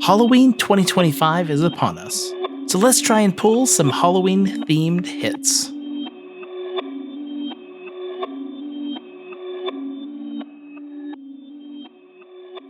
Halloween 2025 is upon us, so let's try and pull some Halloween-themed hits.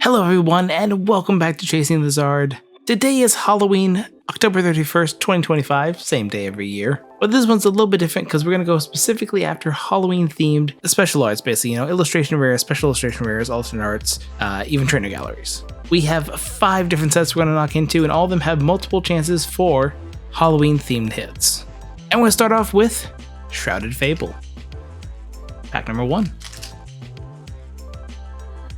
Hello everyone, and welcome back to Chasing the Zard. Today is Halloween, October 31st, 2025, same day every year. But this one's a little bit different because we're going to go specifically after Halloween-themed special arts, basically, illustration rares, special illustration rares, alternate arts, even trainer galleries. We have 5 different sets we're going to knock into, and all of them have multiple chances for Halloween-themed hits. And we're going to start off with Shrouded Fable. Pack number 1.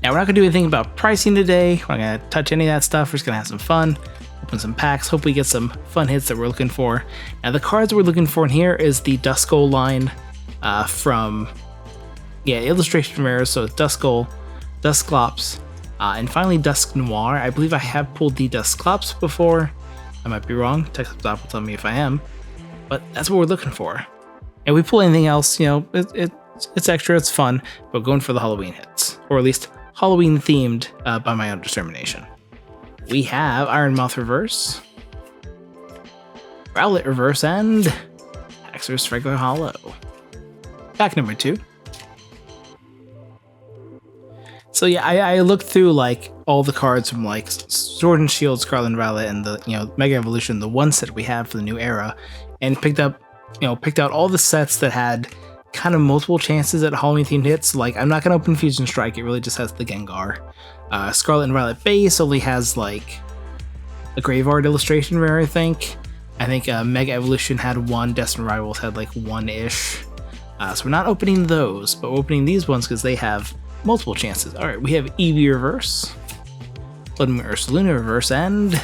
Now, we're not going to do anything about pricing today. We're not going to touch any of that stuff. We're just going to have some fun, open some packs, hopefully get some fun hits that we're looking for. Now, the cards we're looking for in here is the Duskull line from illustration rares. So it's Duskull, Dusclops, and finally Dusk Noir. I believe I have pulled the Dusclops before. I might be wrong. Text up will tell me if I am. But that's what we're looking for. And we pull anything else, it's extra, it's fun, but going for the Halloween hits. Or at least Halloween themed by my own determination. We have Ironmouth Reverse, Rowlet Reverse, and Haxorus Regular Hollow. Pack number 2. So yeah, I looked through like all the cards from like Sword and Shield, Scarlet and Violet, and the Mega Evolution, the one set we have for the new era, and picked out all the sets that had kind of multiple chances at Halloween themed hits. Like, I'm not gonna open Fusion Strike, it really just has the Gengar. Scarlet and Violet base only has like a Graveyard illustration rare, I think. Mega Evolution had 1, Destined Rivals had like 1-ish. So we're not opening those, but we're opening these ones because they have multiple chances. Alright, we have Eevee Reverse, Blood Moon Ursaluna Reverse, and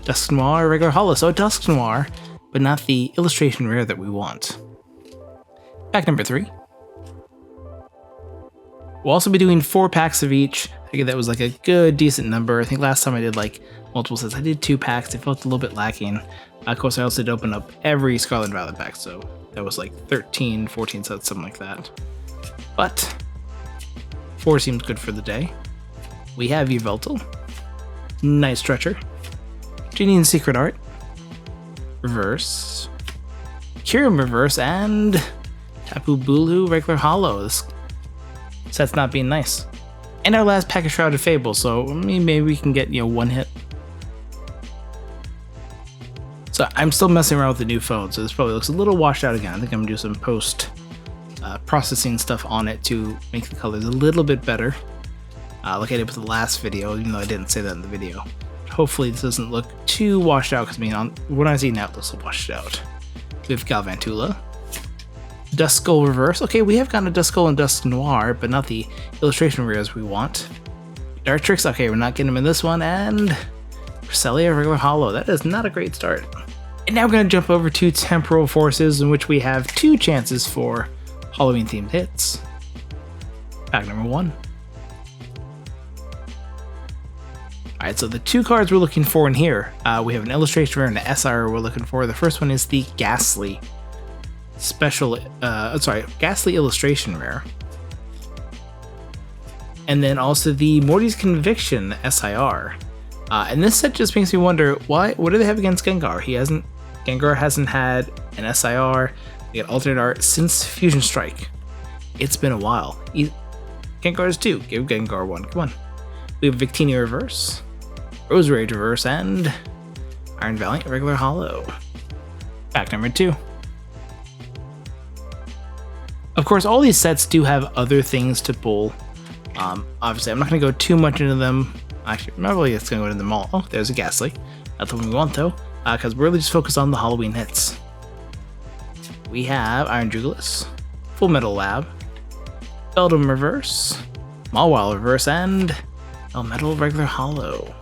Dusk Noir Regular Hollow. So Dusk Noir, but not the illustration rare that we want. Pack number 3. We'll also be doing 4 packs of each. I think that was like a good, decent number. I think last time I did like multiple sets, I did 2 packs. It felt a little bit lacking. Of course, I also did open up every Scarlet and Violet pack, so that was like 13, 14 sets, something like that. But 4 seems good for the day. We have Yveltal, Night Stretcher, Genie and Secret Art, Reverse, Kyurem Reverse, and Tapu Bulu Regular Hollow. This set's not being nice. And our last pack of Shrouded Fable, so maybe we can get 1 hit. So I'm still messing around with the new phone, so this probably looks a little washed out again. I think I'm gonna do some post processing stuff on it to make the colors a little bit better. Like I did with the last video, even though I didn't say that in the video. Hopefully this doesn't look too washed out, because what I see now it looks washed out. We have Galvantula, Duskull Reverse. Okay, we have gotten a Duskull and Dusk Noir, but not the illustration rares we want. Dartrix. Okay, we're not getting them in this one. And Cresselia Regular Hollow. That is not a great start. And now we're going to jump over to Temporal Forces, in which we have 2 chances for Halloween-themed hits. Pack number 1. Alright, so the 2 cards we're looking for in here, we have an illustration rare and an SR we're looking for. The first one is the Gastly Gastly illustration rare. And then also the Morty's Conviction SIR. And this set just makes me wonder, what do they have against Gengar? Gengar hasn't had an SIR, they get alternate art since Fusion Strike. It's been a while. Gengar's 2, give Gengar 1, come on. We have Victini Reverse, Rose Rage Reverse, and Iron Valiant Regular Hollow. Pack number 2. Of course, all these sets do have other things to pull. Obviously, I'm not going to go too much into them. Actually, probably it's going to go into them all. Oh, there's a Gastly. Not the one we want, though, because we're really just focused on the Halloween hits. We have Iron Jugulis, Full Metal Lab, Beldum Reverse, Mawile Reverse, and Elmetal Regular Hollow.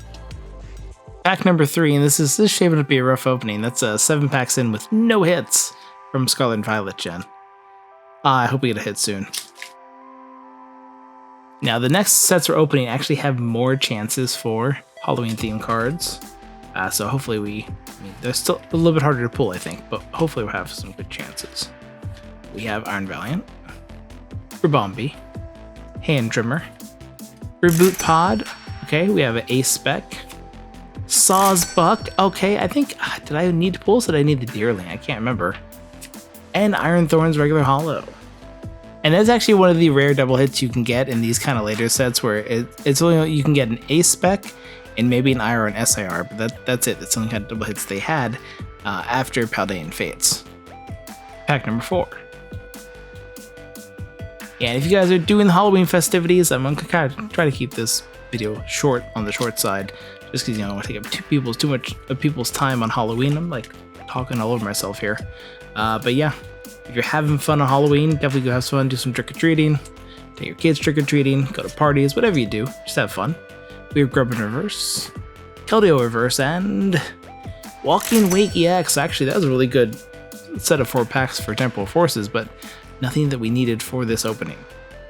Pack number 3, and this is shaping up to be a rough opening. That's 7 packs in with no hits from Scarlet and Violet Gen. I hope we get a hit soon. Now, the next sets we're opening actually have more chances for Halloween-themed cards. So hopefully they're still a little bit harder to pull, I think, but hopefully we'll have some good chances. We have Iron Valiant, Ribombee, Hand Trimmer, Reboot Pod. Okay, we have an Ace Spec, Sawsbuck. Okay, I think, did I need to pull? Did I need the Deerling? I can't remember. And Iron Thorn's regular holo. And that's actually one of the rare double hits you can get in these kind of later sets where it's only, you can get an A spec and maybe an I or an SIR, but that's it. That's the only kind of double hits they had after Paldean Fates. Pack number 4. Yeah, and if you guys are doing the Halloween festivities, I'm gonna kind of try to keep this video short on the short side, just because, you know, I don't want to take up too much of people's time on Halloween. I'm like talking all over myself here. But yeah, if you're having fun on Halloween, definitely go have fun, do some trick-or-treating, take your kids trick-or-treating, go to parties, whatever you do, just have fun. We have Grub in reverse, Keldeo reverse, and Walking Wake EX. Actually, that was a really good set of 4 packs for Temporal Forces, but nothing that we needed for this opening.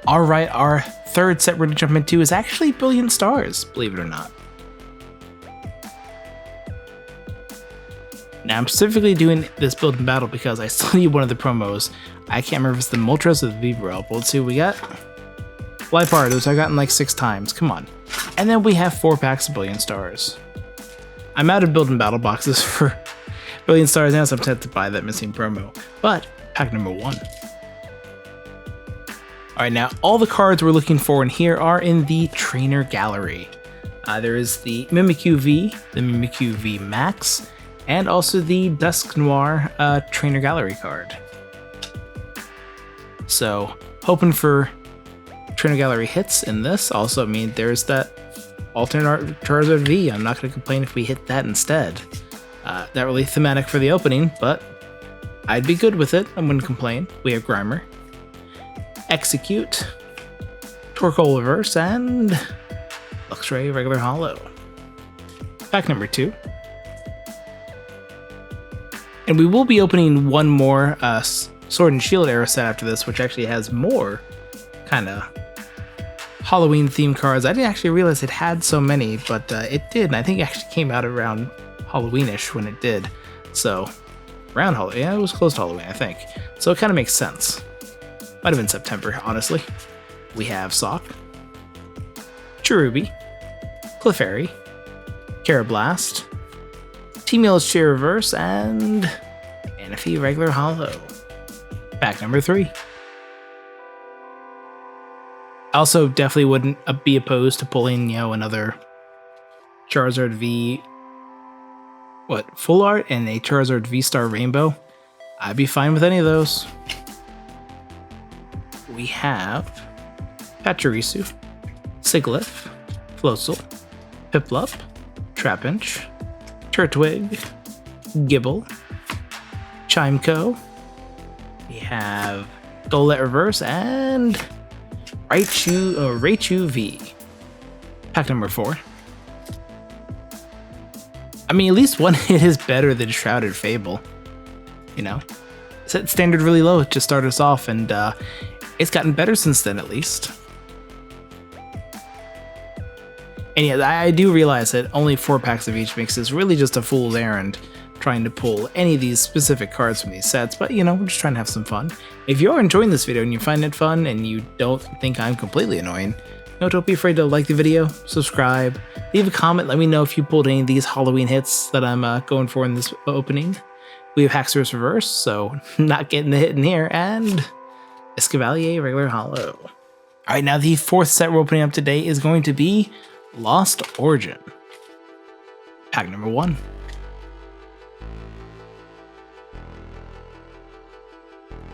Alright, our third set we're going to jump into is actually Brilliant Stars, believe it or not. Now, I'm specifically doing this build and battle because I still need one of the promos. I can't remember if it's the Moltres or the Vibro. But let's see what we got. Life those I've gotten like 6 times, come on. And then we have 4 packs of Brilliant Stars. I'm out of build and battle boxes for Brilliant Stars now, so I'm tempted to buy that missing promo. But, pack number 1. Alright, now all the cards we're looking for in here are in the Trainer Gallery. There is the Mimikyu V, the Mimikyu V Max, and also the Dusk Noir Trainer Gallery card. So, hoping for Trainer Gallery hits in this. Also, I mean, there's that alternate Charizard V. I'm not going to complain if we hit that instead. Not really thematic for the opening, but I'd be good with it. I wouldn't complain. We have Grimer, Execute, Torkoal reverse, and Luxray regular holo. Pack number 2. And we will be opening one more Sword and Shield era set after this, which actually has more kind of Halloween themed cards. I didn't actually realize it had so many, but it did. And I think it actually came out around Halloweenish when it did. So around Halloween, yeah, it was close to Halloween, I think. So it kind of makes sense. Might have been September, honestly. We have Sock, Cherubi, Clefairy, Carablast, T-Mil's Cheer Reverse, and Manaphy regular holo. Pack number 3. I also definitely wouldn't be opposed to pulling, you know, another Charizard V, Full Art and a Charizard V-Star Rainbow. I'd be fine with any of those. We have Pachirisu, Sigilyph, Floatzel, Piplup, Trapinch, Turtwig, Gibble, Chimeco. We have Golett Reverse and Raichu V. Pack number 4. I mean, at least one hit is better than Shrouded Fable. You know, set standard really low to start us off, and it's gotten better since then, at least. And yeah, I do realize that only 4 packs of each makes this really just a fool's errand trying to pull any of these specific cards from these sets, but you know, we're just trying to have some fun. If you're enjoying this video and you find it fun and you don't think I'm completely annoying, no, don't be afraid to like the video, subscribe, leave a comment, let me know if you pulled any of these Halloween hits that I'm going for in this opening. We have Haxorus Reverse, so not getting the hit in here, and Escavalier regular holo. Alright, now the 4th set we're opening up today is going to be Lost Origin. Pack number 1.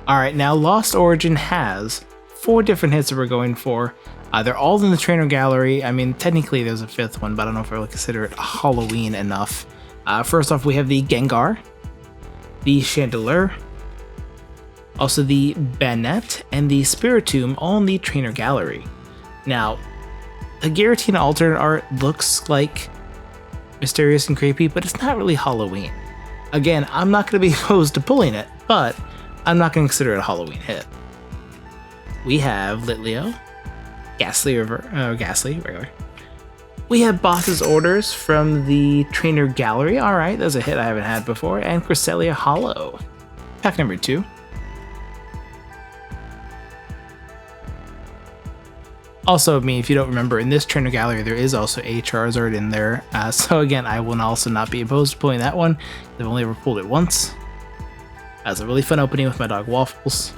Alright, now Lost Origin has 4 different hits that we're going for. They're all in the Trainer Gallery. I mean, technically there's a 5th one, but I don't know if I would consider it Halloween enough. First off, we have the Gengar, the Chandelure, also the Banette, and the Spiritomb, all in the Trainer Gallery. Now, the Giratina alternate art looks like mysterious and creepy, but it's not really Halloween. Again, I'm not going to be opposed to pulling it, but I'm not going to consider it a Halloween hit. We have Litleo, Gastly regular. We have Boss's Orders from the Trainer Gallery. Alright, that's a hit I haven't had before. And Cresselia Holo. Pack number 2. Also, if you don't remember, in this trainer gallery, there is also a Charizard in there. So again, I will also not be opposed to pulling that one. I've only ever pulled it once. That was a really fun opening with my dog Waffles.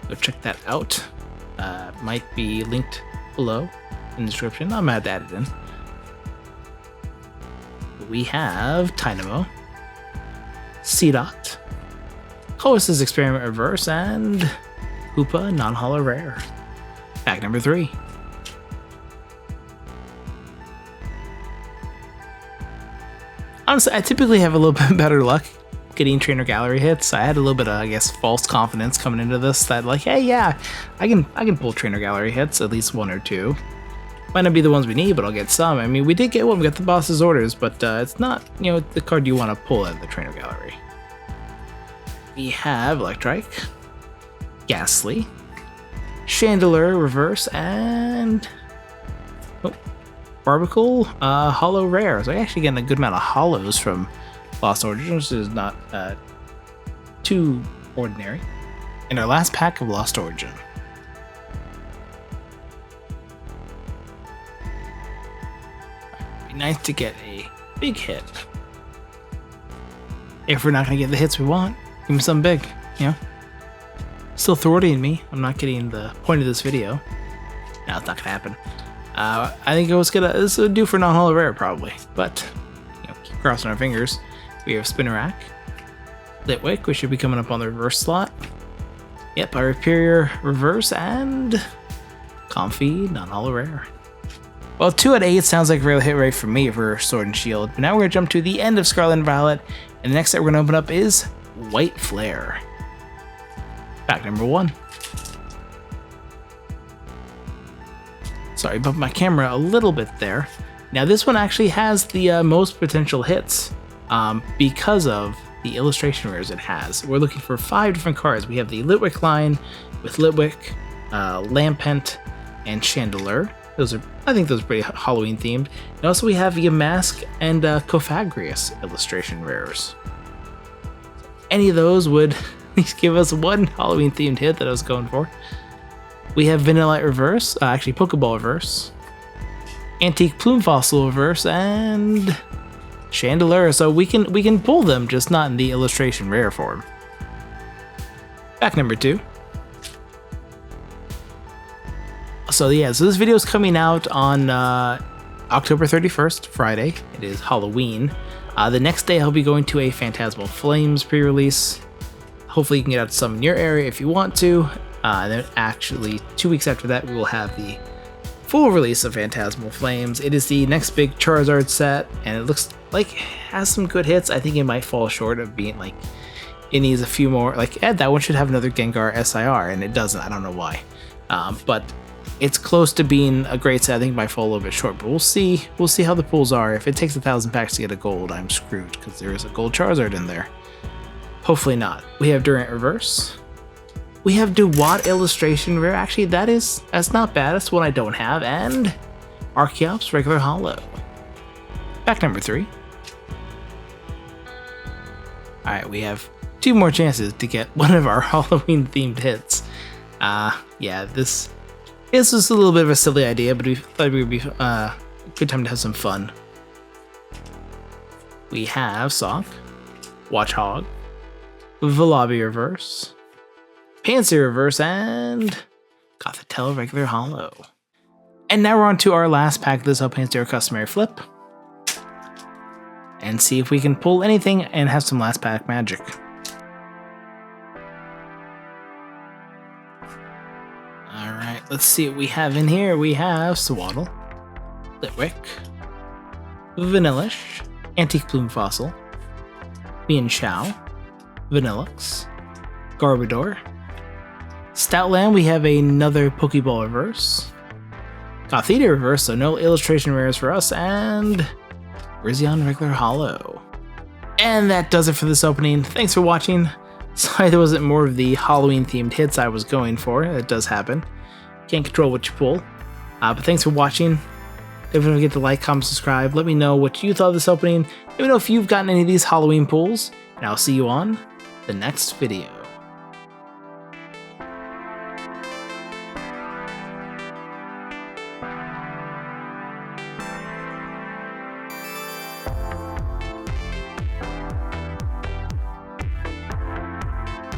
Go check that out. Might be linked below in the description. I'm gonna add it in. We have Tynamo, Seedot, Colossus Experiment Reverse, and Hoopa Non-Holo Rare. Pack number 3. Honestly, I typically have a little bit better luck getting trainer gallery hits. I had a little bit of, I guess, false confidence coming into this that like, hey, yeah, I can pull trainer gallery hits, at least 1 or 2. Might not be the ones we need, but I'll get some. I mean, we did get one. We got the boss's orders, but it's not, the card you want to pull out of the trainer gallery. We have Electrike, Gastly, Chandelier Reverse, and Barbicle Holo Rare. So I actually getting a good amount of holos from Lost Origin, which is not too ordinary. And our last pack of Lost Origin. It'd be nice to get a big hit. If we're not going to get the hits we want, give me something big, Still thwarting me. I'm not getting the point of this video. No, it's not going to happen. I think this would do for non-holo rare probably, but keep crossing our fingers. We have Spinnerack, Litwick, which should be coming up on the reverse slot. Yep, our Superior Reverse, and Comfy non-holo rare. Well, 2 out of 8 sounds like a real hit rate for me for Sword and Shield, but now we're going to jump to the end of Scarlet and Violet, and the next set we're going to open up is White Flare. Pack number 1. Sorry, bumped my camera a little bit there. Now this one actually has the most potential hits because of the illustration rares it has. We're looking for 5 different cards. We have the Litwick line with Litwick, Lampent, and Chandelier. I think those are pretty Halloween themed. And also we have Yamask and Cofagrius illustration rares. Any of those would at least give us one Halloween themed hit that I was going for. We have Vanillite Reverse, actually Pokeball Reverse, Antique Plume Fossil Reverse, and Chandelier. So we can pull them, just not in the illustration rare form. Pack number 2. So this video is coming out on October 31st, Friday. It is Halloween. The next day I'll be going to a Phantasmal Flames pre-release. Hopefully you can get out some in your area if you want to. And then actually 2 weeks after that we will have the full release of Phantasmal Flames. It is the next big Charizard set, and it looks like it has some good hits. I think it might fall short of being like, it needs a few more, like that one should have another Gengar SIR, and it doesn't. I don't know why. But it's close to being a great set. I think it might fall a little bit short, but we'll see how the pulls are. If it takes 1,000 packs to get a gold, I'm screwed because there is a gold Charizard in there. Hopefully not. We have Durant Reverse. We have Dewott illustration rare. Actually, that's not bad. That's one I don't have. And Archeops regular holo. Pack number 3. Alright, we have 2 more chances to get one of our Halloween themed hits. Yeah, this was a little bit of a silly idea, but we thought it would be a good time to have some fun. We have Sock, Watchhog, Volabi Reverse, Pansy Reverse, and Gothitelle regular holo. And now we're on to our last pack of this opens to our customary flip. And see if we can pull anything and have some last pack magic. Alright, let's see what we have in here. We have Swaddle, Litwick, Vanillish, Antique Plume Fossil, Mienshao, Vanillux, Garbodor. Stoutland, we have another Pokeball Reverse, Gothita Reverse, so no illustration rares for us, and Rizzion regular holo. And that does it for this opening. Thanks for watching. Sorry there wasn't more of the Halloween themed hits I was going for. That does happen. Can't control what you pull. But thanks for watching. Don't forget to like, comment, subscribe. Let me know what you thought of this opening. Let me know if you've gotten any of these Halloween pulls. And I'll see you on the next video.